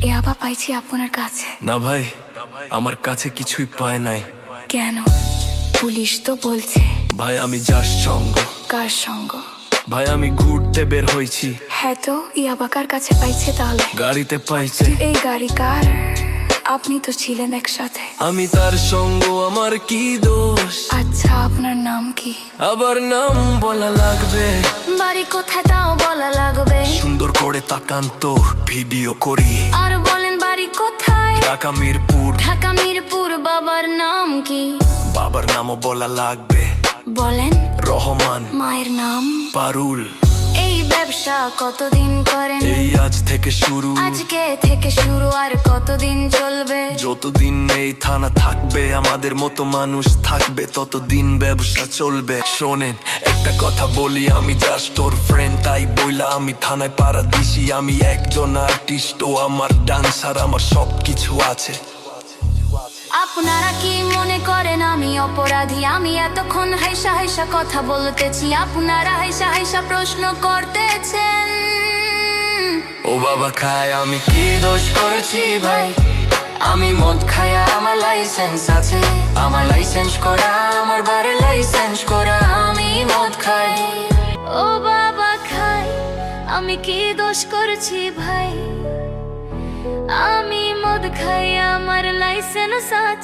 ইয়াবা পাইছি আপনার কাছে। না ভাই, আমার কাছে কিছুই পায় নাই। কেন? পুলিশ তো বলছে। ভাই আমি যার সঙ্গ। কার সঙ্গ? ভাই আমি ঘুরতে বের হয়েছি। হ্যাঁ তো ইয়াবা কার কাছে পাইছে তাহলে? গাড়িতে পাইছে। এই গাড়ি কার? আপনি তো ছিলেন একসাথে। আমি তার সঙ্গ, আমার কি দোষ? আচ্ছা আপনার নাম কি? আবার নাম বলা লাগবে? বাড়ি কোথায় তাও বলা লাগবে? সুন্দর করে তাকান তো, ভিডিও করি। আর বলেন বাড়ি কোথায়? ঢাকা মিরপুর। ঢাকা মিরপুর। বাবার নাম কি? বাবার নামও বলা লাগবে। বলেন। রহমান। মায়ের নাম? পারুল। এই ব্যবসা কতদিন করেন? এই আজ থেকে শুরু। আজকে থেকে শুরু, আর কতদিন চলবে? যতদিন এই থানা থাকবে, আমাদের মতো মানুষ থাকবে, ততদিন ব্যবসা চলবে। শোনেন একটা কথা বলি, আমি জাস্ট তোর ফ্রেন্ড, তাই বইলা আমি থানায় পাড়া দিছি। আমি একজন আর্টিস্ট, ও আমার ডান্সার, আমার সবকিছু আছে। আপনারা কি মনে করেন আমি অপরাধী? আমি এতক্ষণ হাইসা হাইসা কথা বলতেছি, আপনারা হাইসা হাইসা প্রশ্ন করতেছেন। ও বাবা খায়, আমি কি দোষ করেছি ভাই? আমি মদ খাই, আমার লাইসেন্স আছে। আমার লাইসেন্স করা, আমার বাড়ির লাইসেন্স করা। আমি মদ খাই। ও বাবা খাই, আমি কি দোষ করেছি ভাই? আমি মদ খাই, আমার লাইসেন্স আছে।